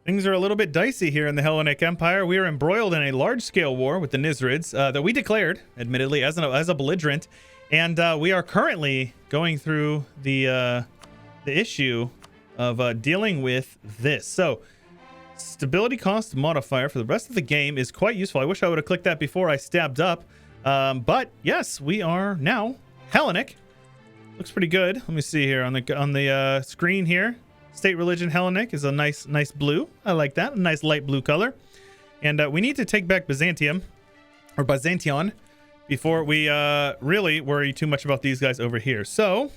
Things are a little bit dicey here in the Hellenic Empire. We are embroiled in a large-scale war with the Nisrids that we declared, admittedly, as a belligerent, and we are currently going through the issue of dealing with this. So, stability cost modifier for the rest of the game is quite useful. I wish I would have clicked that before I stabbed up, but yes, we are now Hellenic. Looks pretty good. Let me see here on the screen here. State religion Hellenic is a nice blue. I like that. A nice light blue color. And we need to take back Byzantium or Byzantion before we really worry too much about these guys over here. So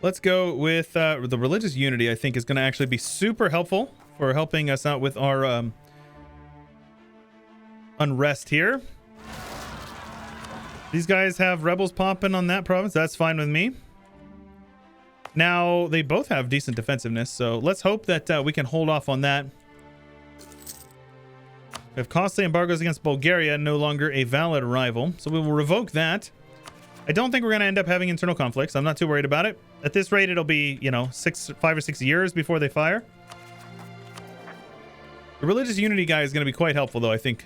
let's go with the religious unity. I think is going to actually be super helpful for helping us out with our unrest here. These guys have rebels popping on that province. That's fine with me. Now, they both have decent defensiveness, so let's hope that we can hold off on that. We have costly embargoes against Bulgaria, no longer a valid rival, so we will revoke that. I don't think we're going to end up having internal conflicts. I'm not too worried about it. At this rate, it'll be, 5 or 6 years before they fire. The religious unity guy is going to be quite helpful, though, I think.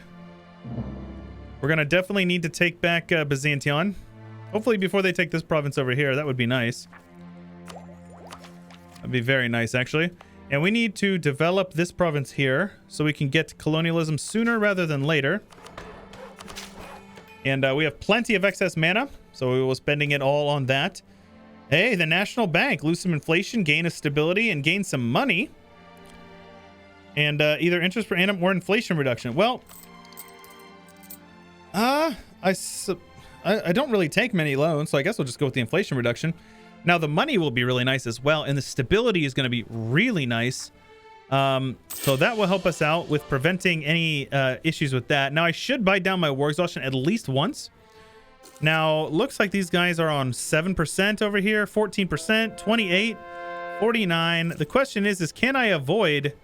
We're going to definitely need to take back Byzantion. Hopefully before they take this province over here. That would be nice. That'd be very nice, actually. And we need to develop this province here so we can get colonialism sooner rather than later. And we have plenty of excess mana, so we will be spending it all on that. Hey, the National Bank. Lose some inflation, gain a stability, and gain some money. And either interest per annum or inflation reduction. Well, I don't really take many loans, so I guess we'll just go with the inflation reduction. Now, the money will be really nice as well, and the stability is going to be really nice. So that will help us out with preventing any issues with that. Now, I should buy down my war exhaustion at least once. Now, looks like these guys are on 7% over here, 14%, 28, 49. The question is can I avoid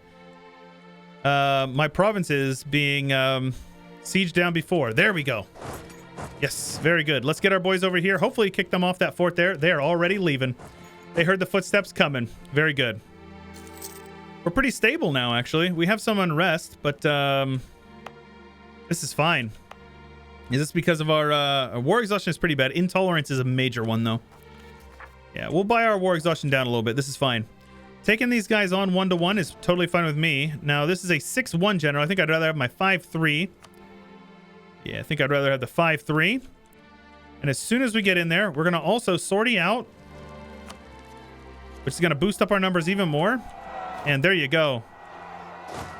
my provinces being sieged down before? There we go. Yes, very good. Let's get our boys over here. Hopefully kick them off that fort there. They're already leaving. They heard the footsteps coming. Very good. We're pretty stable now, actually. We have some unrest, but this is fine. Is this because of our war exhaustion is pretty bad. Intolerance is a major one, though. Yeah, we'll buy our war exhaustion down a little bit. This is fine. Taking these guys on 1-to-1 is totally fine with me. Now, this is a 6-1 general. I think I'd rather have my 5-3. Yeah, I think I'd rather have the 5-3. And as soon as we get in there, we're going to also sortie out, which is going to boost up our numbers even more. And there you go.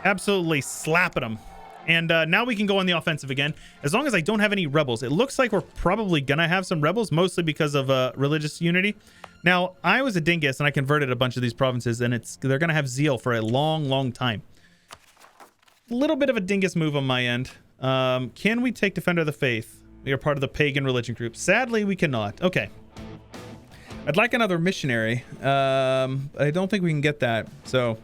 Absolutely slapping them. And now we can go on the offensive again, as long as I don't have any rebels. It looks like we're probably going to have some rebels, mostly because of religious unity. Now, I was a dingus, and I converted a bunch of these provinces, and they're going to have zeal for a long, long time. A little bit of a dingus move on my end. Can we take Defender of the Faith? We are part of the pagan religion group. Sadly, we cannot. Okay. I'd like another missionary. I don't think we can get that. So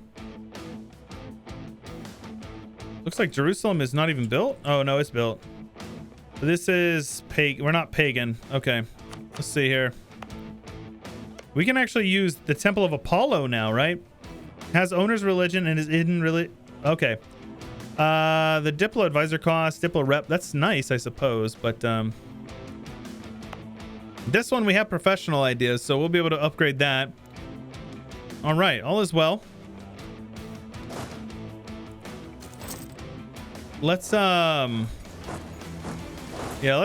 looks like Jerusalem is not even built. Oh, no, it's built. This is pagan. We're not pagan. Okay. Let's see here. We can actually use the Temple of Apollo now, right? Has owner's religion and is hidden really. Okay. The Diplo advisor cost, Diplo rep, that's nice, I suppose, but this one we have professional ideas, so we'll be able to upgrade that. All right, all is well. Let's let's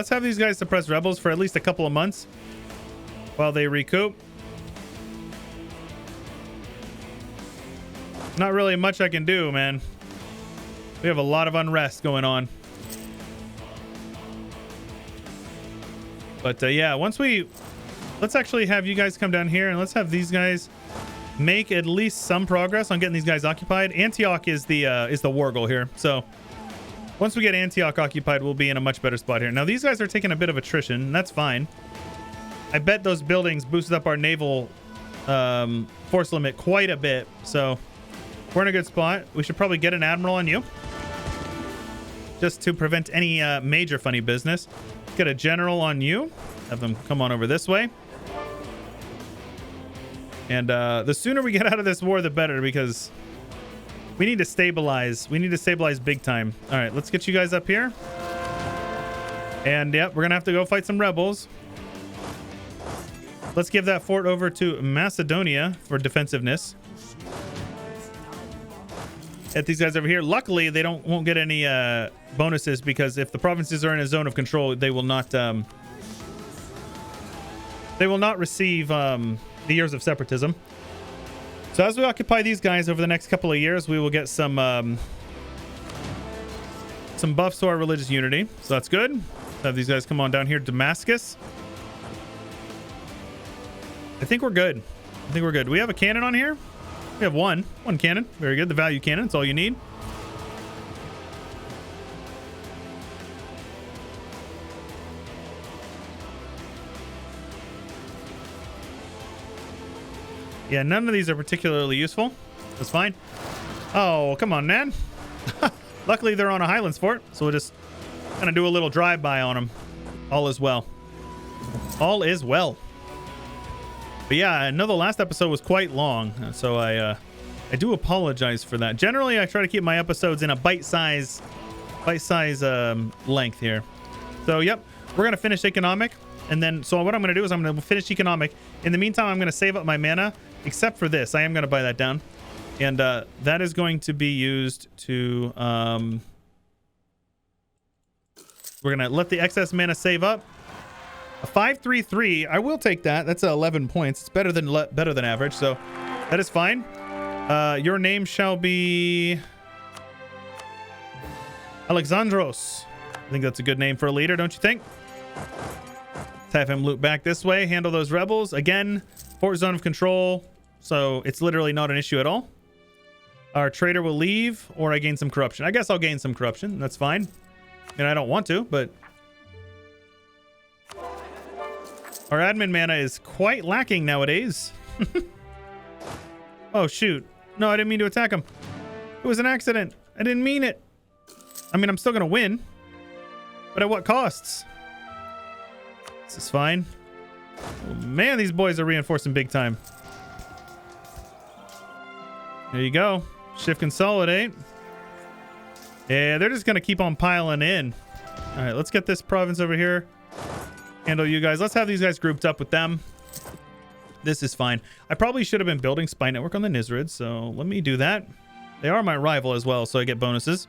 have these guys suppress rebels for at least a couple of months while they recoup. Not really much I can do, man. We have a lot of unrest going on. But yeah, let's actually have you guys come down here and let's have these guys make at least some progress on getting these guys occupied. Antioch is the war goal here. So once we get Antioch occupied, we'll be in a much better spot here. Now these guys are taking a bit of attrition, and that's fine. I bet those buildings boosted up our naval force limit quite a bit. So we're in a good spot. We should probably get an admiral on you, just to prevent any major funny business. Get a general on you. Have them come on over this way. And the sooner we get out of this war, the better, because We need to stabilize. We need to stabilize big time. All right, let's get you guys up here. And yep, we're gonna have to go fight some rebels. Let's give that fort over to Macedonia for defensiveness. At these guys over here. Luckily, they won't get any bonuses, because if the provinces are in a zone of control, they will not receive the years of separatism. So as we occupy these guys over the next couple of years, we will get some buffs to our religious unity. So that's good. Have these guys come on down here. Damascus. I think we're good. I think we're good. Do we have a cannon on here? We have one cannon. Very good. The value cannon. That's all you need. Yeah, none of these are particularly useful. That's fine. Oh, come on, man. Luckily, they're on a Highlands fort, so we'll just kind of do a little drive-by on them. All is well. All is well. But yeah, I know the last episode was quite long, so I do apologize for that. Generally, I try to keep my episodes in a bite-size length here. So, yep, we're going to finish economic. And then, so what I'm going to do is I'm going to finish economic. In the meantime, I'm going to save up my mana, except for this. I am going to buy that down. And that is going to be used to... we're going to let the excess mana save up. A 5-3-3. I will take that. That's 11 points. It's better than average, so that is fine. Your name shall be... Alexandros. I think that's a good name for a leader, don't you think? Let's have him loop back this way. Handle those rebels. Again, fort zone of control. So it's literally not an issue at all. Our trader will leave, or I gain some corruption. I guess I'll gain some corruption. That's fine. And I don't want to, but... Our admin mana is quite lacking nowadays. Oh, shoot. No, I didn't mean to attack him. It was an accident. I didn't mean it. I mean, I'm still going to win. But at what costs? This is fine. Oh, man, these boys are reinforcing big time. There you go. Shift consolidate. Yeah, they're just going to keep on piling in. All right, let's get this province over here. Handle you guys. Let's have these guys grouped up with them. This is fine. I probably should have been building spy network on the Nisrid, so let me do that. They are my rival as well, so I get bonuses.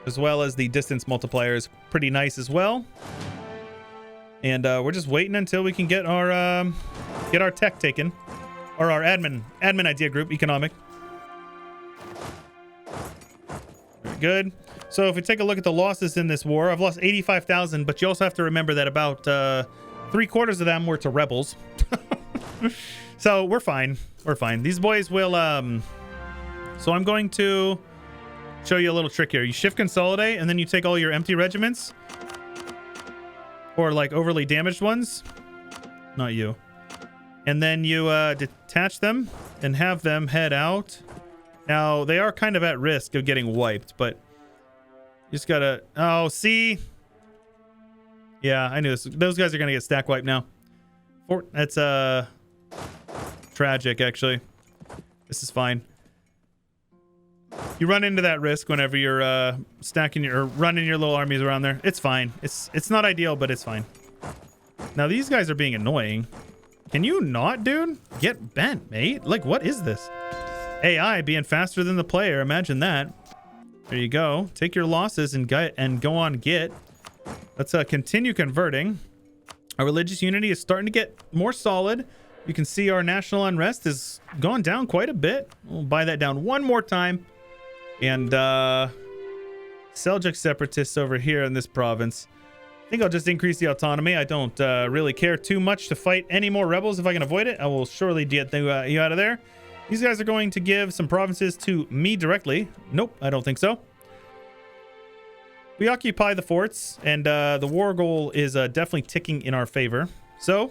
As well as the distance multiplier is pretty nice as well. And we're just waiting until we can get our tech taken. Or our admin idea group, economic. Very good. So if we take a look at the losses in this war, I've lost 85,000, but you also have to remember that about 3/4 of them were to rebels. So we're fine. We're fine. These boys will... So I'm going to show you a little trick here. You shift consolidate, and then you take all your empty regiments. Or like overly damaged ones. Not you. And then you detach them and have them head out. Now, they are kind of at risk of getting wiped, but... You just gotta... Oh, see? Yeah, I knew this. Those guys are gonna get stack wiped now. That's tragic, actually. This is fine. You run into that risk whenever you're stacking or running your little armies around there. It's fine. It's not ideal, but it's fine. Now these guys are being annoying. Can you not, dude? Get bent, mate. Like, what is this? AI being faster than the player. Imagine that. There you go. Take your losses and go on git. Let's continue converting. Our religious unity is starting to get more solid. You can see our national unrest has gone down quite a bit. We'll buy that down one more time. And Seljuk separatists over here in this province. I think I'll just increase the autonomy. I don't really care too much to fight any more rebels if I can avoid it. I will surely get you out of there. These guys are going to give some provinces to me directly. Nope, I don't think so. We occupy the forts, and the war goal is definitely ticking in our favor. So,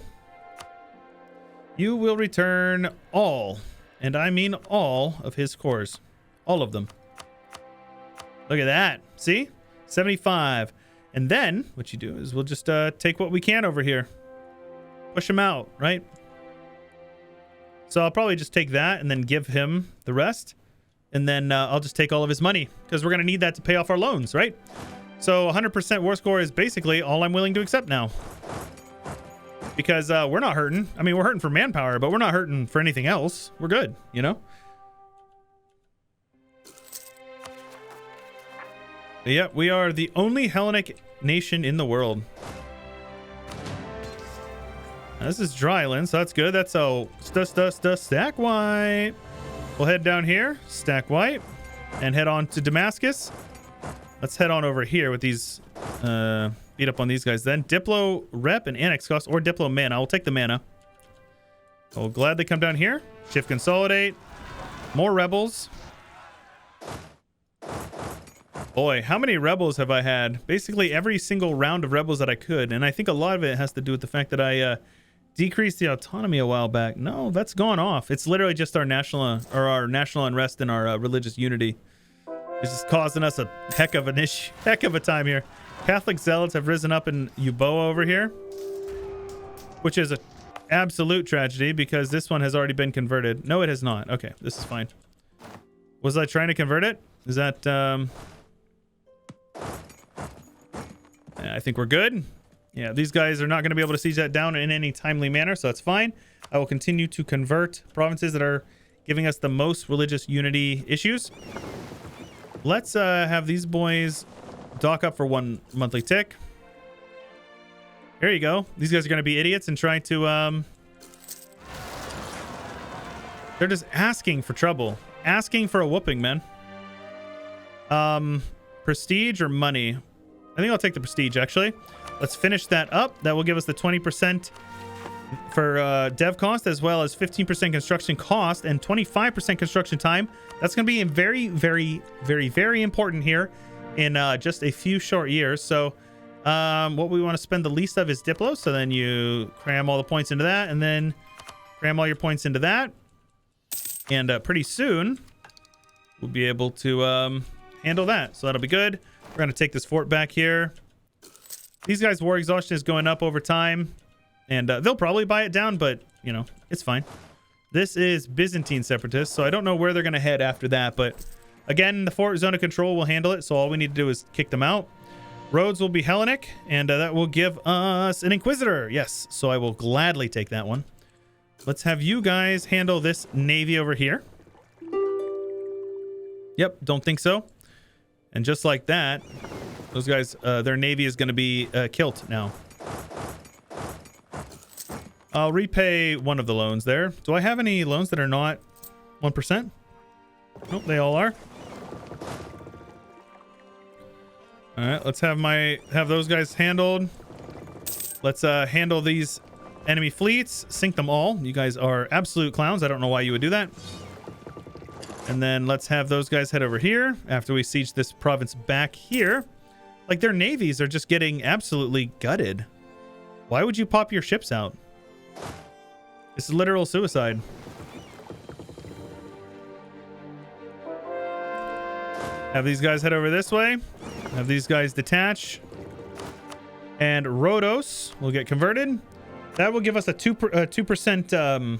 you will return all, and I mean all, of his cores. All of them. Look at that. See? 75. And then, what you do is we'll just take what we can over here. Push him out, right? So I'll probably just take that and then give him the rest. and then I'll just take all of his money because we're going to need that to pay off our loans, right? So 100% war score is basically all I'm willing to accept now. Because we're not hurting. I mean, we're hurting for manpower, but we're not hurting for anything else. We're good, you know? Yeah, we are the only Hellenic nation in the world. Now, this is dryland, so that's good. That's all stack white. We'll head down here, stack white, and head on to Damascus. Let's head on over here with these, beat up on these guys then. Diplo rep and annex cost, or Diplo mana. I'll take the mana. I'll gladly come down here. Shift consolidate. More rebels. Boy, how many rebels have I had? Basically every single round of rebels that I could, and I think a lot of it has to do with the fact that I decreased the autonomy a while back. No, that's gone off. It's literally just our national unrest and our religious unity. It's just causing us a heck of a time here. Catholic zealots have risen up in Euboea over here, which is an absolute tragedy because this one has already been converted. No, it has not. Okay, this is fine. Was I trying to convert it? Is that I think we're good. Yeah, these guys are not going to be able to siege that down in any timely manner, so that's fine. I will continue to convert provinces that are giving us the most religious unity issues. Let's have these boys dock up for 1 monthly tick. There you go. These guys are going to be idiots and trying to they're just asking for trouble, asking for a whooping, man. Prestige or money? I think I'll take the prestige, actually. Let's finish that up. That will give us the 20% for dev cost, as well as 15% construction cost and 25% construction time. That's going to be very, very, very, very important here in just a few short years. So what we want to spend the least of is Diplo. So then you cram all the points into that, and then cram all your points into that. And pretty soon, we'll be able to handle that. So that'll be good. We're going to take this fort back here. These guys' war exhaustion is going up over time. And they'll probably buy it down, but, you know, it's fine. This is Byzantine separatists, so I don't know where they're going to head after that. But, again, the fort zone of control will handle it, so all we need to do is kick them out. Roads will be Hellenic, and that will give us an Inquisitor. Yes, so I will gladly take that one. Let's have you guys handle this navy over here. Yep, don't think so. And just like that, those guys, their navy is going to be kilt now. I'll repay one of the loans there. Do I have any loans that are not 1%? Nope, they all are. All right, let's have those guys handled. Let's handle these enemy fleets, sink them all. You guys are absolute clowns. I don't know why you would do that. And then let's have those guys head over here after we siege this province back here. Like, their navies are just getting absolutely gutted. Why would you pop your ships out? It's literal suicide. Have these guys head over this way. Have these guys detach. And Rhodos will get converted. That will give us a 2%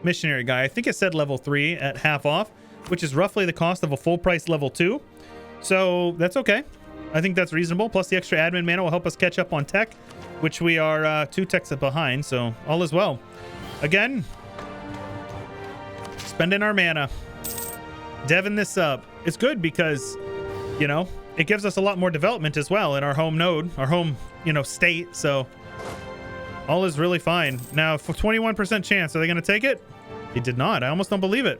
missionary guy. I think it said level 3 at half off, which is roughly the cost of a full price level 2. So that's okay. I think that's reasonable. Plus the extra admin mana will help us catch up on tech, which we are 2 techs behind. So all is well. Again, spending our mana, deving this up. It's good because, you know, it gives us a lot more development as well in our home node, our home, you know, state. So all is really fine. Now, for 21% chance, are they going to take it? They did not. I almost don't believe it.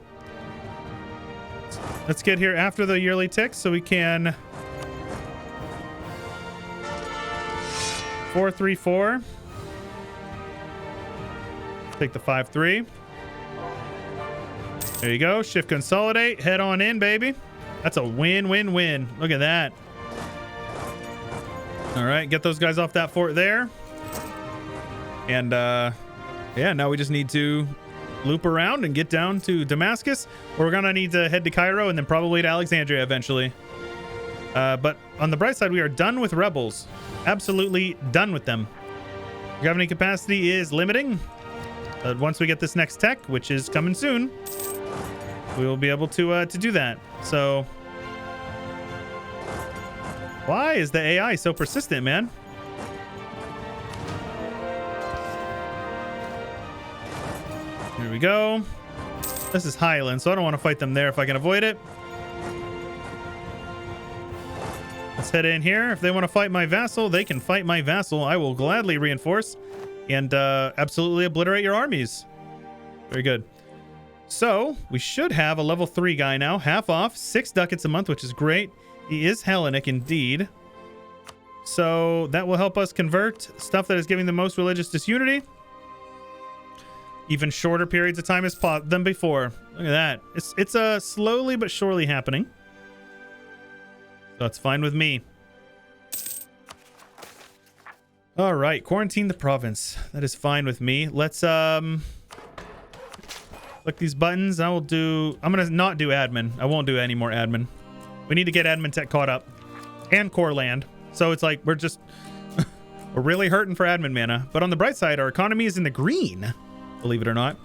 Let's get here after the yearly ticks so we can 4-3-4. Take the 5-3. There you go. Shift consolidate. Head on in, baby. That's a win-win-win. Look at that. All right, get those guys off that fort there. And yeah, now we just need to loop around and get down to Damascus. We're gonna need to head to Cairo and then probably to Alexandria eventually. But on the bright side, we are done with rebels. Absolutely done with them. Governing capacity is limiting. Once we get this next tech, which is coming soon. we will be able to do that. So why is the AI so persistent, man? Here we go. This is Highland, so I don't want to fight them there if I can avoid it. Let's head in here. If they want to fight my vassal, they can fight my vassal. I will gladly reinforce and absolutely obliterate your armies. Very good. So we should have a level 3 guy now. Half off, 6 ducats a month, which is great. He is Hellenic indeed. So that will help us convert stuff that is giving the most religious disunity. Even shorter periods of time than before. Look at that. It's slowly but surely happening. So it's fine with me. All right, quarantine the province. That is fine with me. Let's click these buttons. I'm gonna not do admin. I won't do any more admin. We need to get admin tech caught up and core land. So it's like we're really hurting for admin mana. But on the bright side, our economy is in the green. Believe it or not.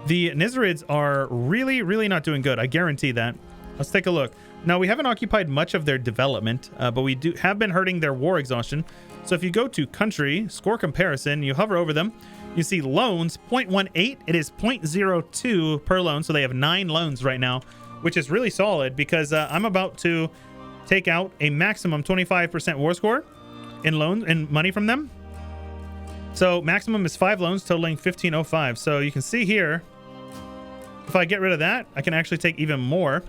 The Nisrids are really, really not doing good. I guarantee that. Let's take a look. Now, we haven't occupied much of their development, but we have been hurting their war exhaustion. So if you go to country, score comparison, you hover over them, you see loans, 0.18. It is 0.02 per loan. So they have 9 loans right now, which is really solid because I'm about to take out a maximum 25% war score in loans and money from them. So maximum is 5 loans totaling 1505. So you can see here, if I get rid of that, I can actually take even more.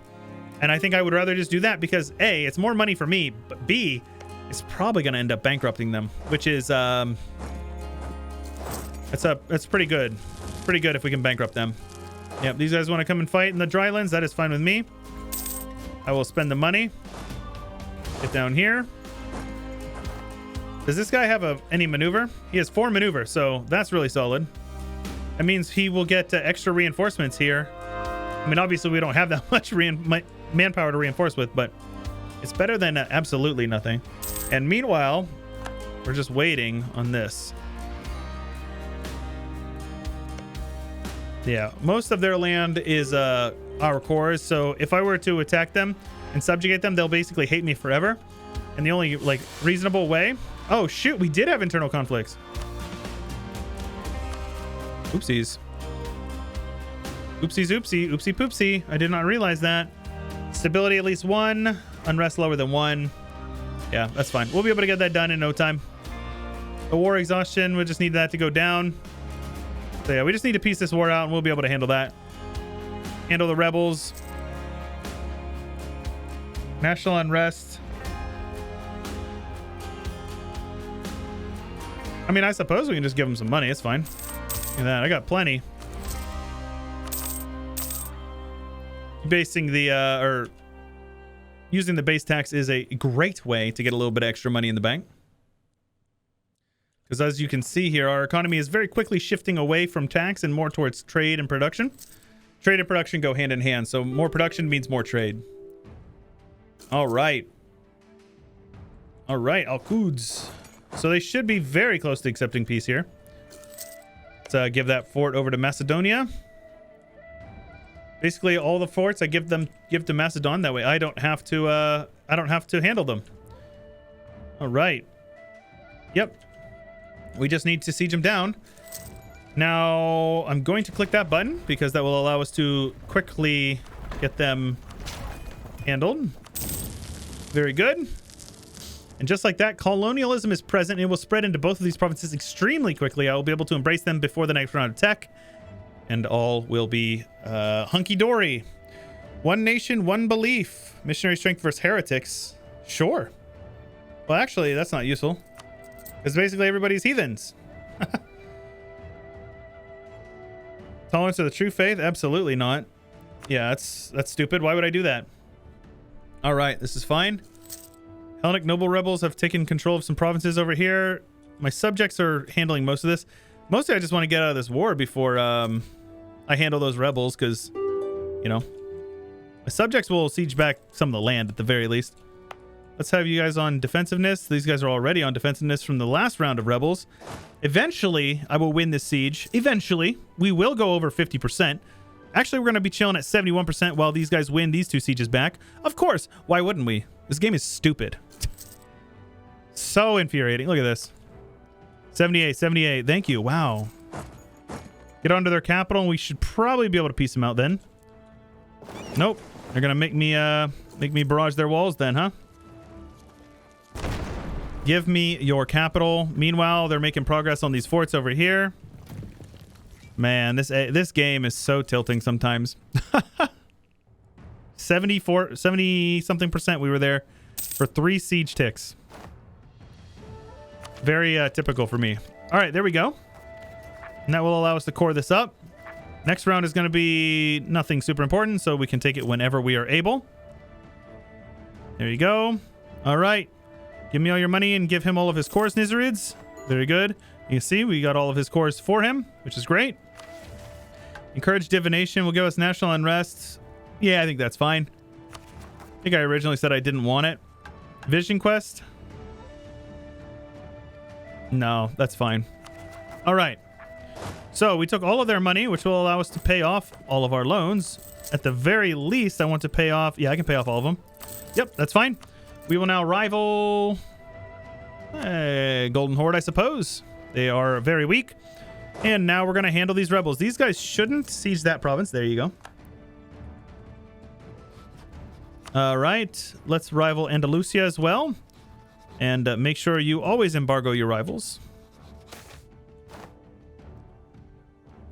And I think I would rather just do that because A, it's more money for me, but B, it's probably going to end up bankrupting them, which is, that's pretty good. Pretty good if we can bankrupt them. Yep, these guys want to come and fight in the drylands. That is fine with me. I will spend the money. Get down here. Does this guy have any maneuver? He has 4 maneuver, so that's really solid. That means he will get extra reinforcements here. I mean, obviously we don't have that much manpower to reinforce with, but it's better than absolutely nothing. And meanwhile, we're just waiting on this. Yeah, most of their land is our cores, so if I were to attack them and subjugate them, they'll basically hate me forever. And the only reasonable way... Oh, shoot, we did have internal conflicts. Oopsies. Oopsies, oopsie, oopsie poopsie. I did not realize that. Stability at least 1. Unrest lower than 1. Yeah, that's fine. We'll be able to get that done in no time. The war exhaustion, we just need that to go down. So yeah, we just need to piece this war out and we'll be able to handle that. Handle the rebels. National unrest. I mean, I suppose we can just give them some money. It's fine. Look at that. I got plenty. Basing the, or using the base tax is a great way to get a little bit of extra money in the bank. Because as you can see here, our economy is very quickly shifting away from tax and more towards trade and production. Trade and production go hand in hand. So more production means more trade. All right. All right, Al-Quds. So they should be very close to accepting peace here. Let's give that fort over to Macedonia. Basically, all the forts I give to Macedon. That way, I don't have to handle them. All right. Yep. We just need to siege them down. Now, I'm going to click that button because that will allow us to quickly get them handled. Very good. And just like that, colonialism is present. It will spread into both of these provinces extremely quickly. I will be able to embrace them before the next round of tech. And all will be hunky-dory. One nation, one belief. Missionary strength versus heretics. Sure. Well, actually, that's not useful. Because basically everybody's heathens. Tolerance of the true faith? Absolutely not. Yeah, that's stupid. Why would I do that? All right, this is fine. Hellenic noble rebels have taken control of some provinces over here. My subjects are handling most of this. Mostly I just want to get out of this war before I handle those rebels because, you know, my subjects will siege back some of the land at the very least. Let's have you guys on defensiveness. These guys are already on defensiveness from the last round of rebels. Eventually, I will win this siege. Eventually, we will go over 50%. Actually, we're going to be chilling at 71% while these guys win these 2 sieges back. Of course. Why wouldn't we? This game is stupid. So infuriating. Look at this. 78, 78. Thank you. Wow. Get onto their capital, and we should probably be able to piece them out then. Nope. They're going to make me barrage their walls then, huh? Give me your capital. Meanwhile, they're making progress on these forts over here. Man, this game is so tilting sometimes. 70 something percent we were there for 3 siege ticks. Very typical for me. All right, there we go. And that will allow us to core this up. Next round is going to be nothing super important, so we can take it whenever we are able. There you go. All right. Give me all your money and give him all of his cores, Nisrids. Very good. You can see we got all of his cores for him, which is great. Encourage divination will give us national unrest. Yeah, I think that's fine. I think I originally said I didn't want it. Vision quest. No, that's fine. All right. So we took all of their money, which will allow us to pay off all of our loans. At the very least, I want to pay off... Yeah, I can pay off all of them. Yep, that's fine. We will now rival... Golden Horde, I suppose. They are very weak. And now we're going to handle these rebels. These guys shouldn't siege that province. There you go. All right. Let's rival Andalusia as well. And make sure you always embargo your rivals.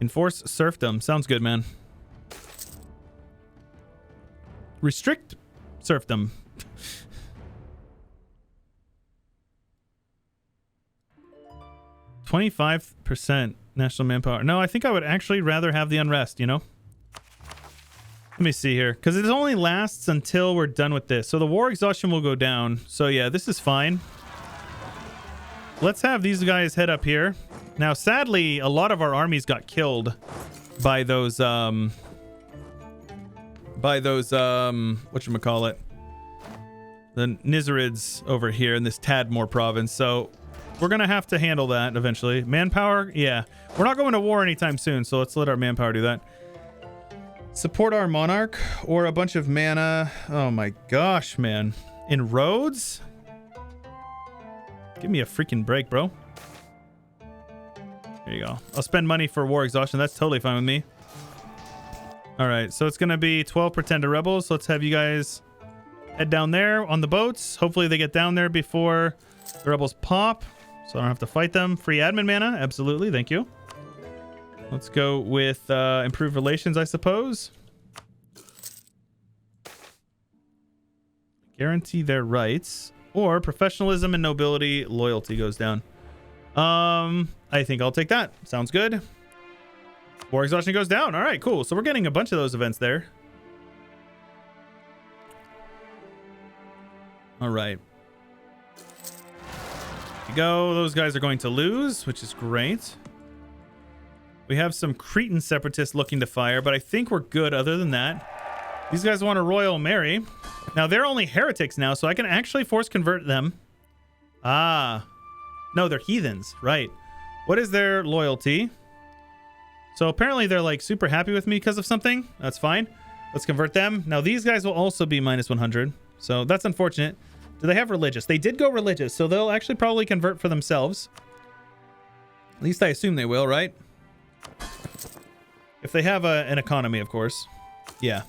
Enforce serfdom. Sounds good, man. Restrict serfdom. %25% national manpower. No, I think I would actually rather have the unrest, you know? Let me see here. Because it only lasts until we're done with this. So the war exhaustion will go down. So yeah, this is fine. Let's have these guys head up here. Now, sadly, a lot of our armies got killed by those, whatchamacallit, the Nisrids over here in this Tadmor province. So we're going to have to handle that eventually. Manpower, yeah. We're not going to war anytime soon, so let's let our manpower do that. Support our monarch or a bunch of mana. Oh my gosh, man. In Rhodes? Give me a freaking break, bro. There you go. I'll spend money for war exhaustion. That's totally fine with me. All right, so it's going to be 12 pretender rebels. Let's have you guys head down there on the boats. Hopefully they get down there before the rebels pop, so I don't have to fight them. Free admin mana. Absolutely. Thank you. Let's go with improved relations, I suppose. Guarantee their rights. Or professionalism and nobility loyalty goes down. I think I'll take that. Sounds good. War exhaustion goes down. All right, cool. So we're getting a bunch of those events there. All right. There you go. Those guys are going to lose, which is great. We have some Cretan separatists looking to fire, but I think we're good other than that. These guys want a Royal Mary. Now, they're only heretics now, so I can actually force convert them. Ah. No, they're heathens. Right. What is their loyalty? So apparently they're like super happy with me because of something. That's fine. Let's convert them. Now, these guys will also be minus 100. So that's unfortunate. Do they have religious? They did go religious, so they'll actually probably convert for themselves. At least I assume they will, right? If they have an economy, of course. Yeah.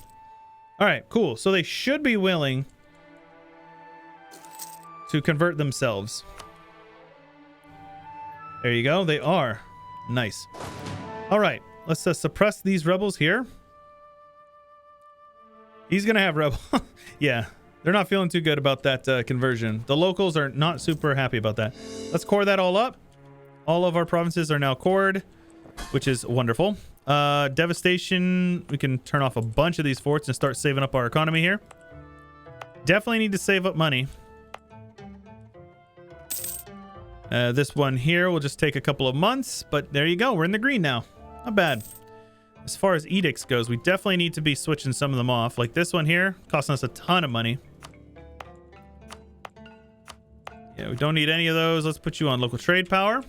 All right, cool. So they should be willing to convert themselves. There you go. They are. Nice. All right. Let's suppress these rebels here. He's going to have rebel. Yeah. They're not feeling too good about that conversion. The locals are not super happy about that. Let's core that all up. All of our provinces are now cored, which is wonderful. Devastation. We can turn off a bunch of these forts and start saving up our economy here. Definitely need to save up money. This one here will just take a couple of months, but there you go. We're in the green now. Not bad. As far as edicts goes, we definitely need to be switching some of them off. Like this one here, costing us a ton of money. Yeah, we don't need any of those. Let's put you on local trade power.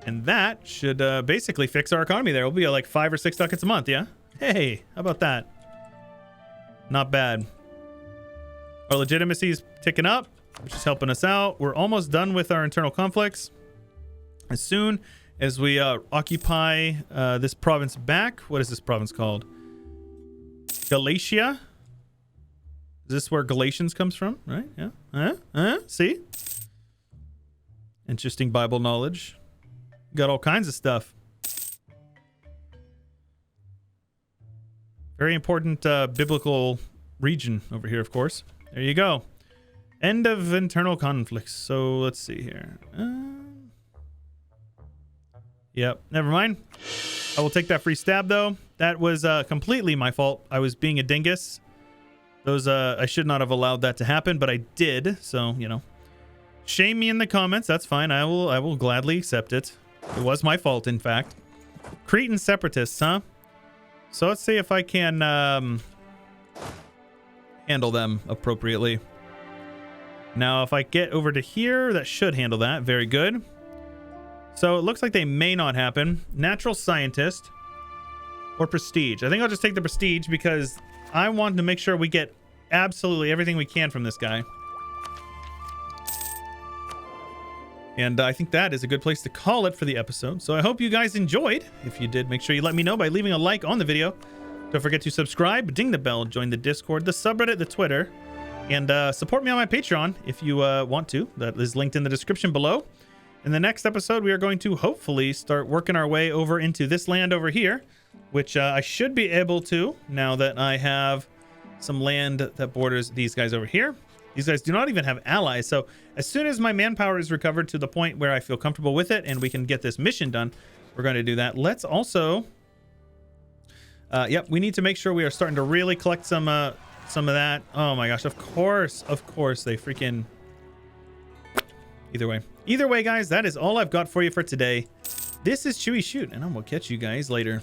And that should basically fix our economy there. We'll be at like 5 or 6 ducats a month, yeah? Hey, how about that? Not bad. Our legitimacy is ticking up, which is helping us out. We're almost done with our internal conflicts. As soon as we occupy this province back, what is this province called? Galatia? Is this where Galatians comes from? Right? Yeah. See? Interesting Bible knowledge. Got all kinds of stuff. Very important biblical region over here, of course. There you go. End of internal conflicts. So let's see here. Yep, never mind. I will take that free stab, though. That was completely my fault. I was being a dingus. Those I should not have allowed that to happen, but I did. So, you know, shame me in the comments. That's fine. I will gladly accept it. It was my fault, in fact. Cretan separatists, huh? So let's see if I can handle them appropriately. Now, if I get over to here, that should handle that. Very good. So it looks like they may not happen. Natural scientist or prestige. I think I'll just take the prestige because I want to make sure we get absolutely everything we can from this guy. And I think that is a good place to call it for the episode. So I hope you guys enjoyed. If you did, make sure you let me know by leaving a like on the video. Don't forget to subscribe, ding the bell, join the Discord, the subreddit, the Twitter, and support me on my Patreon if you want to. That is linked in the description below. In the next episode, we are going to hopefully start working our way over into this land over here, which I should be able to now that I have some land that borders these guys over here. These guys do not even have allies, so as soon as my manpower is recovered to the point where I feel comfortable with it and we can get this mission done, we're going to do that. Let's also... yep, we need to make sure we are starting to really collect some of that. Oh my gosh, of course they freaking... Either way, guys, that is all I've got for you for today. This is Chewyshoot, and I will catch you guys later.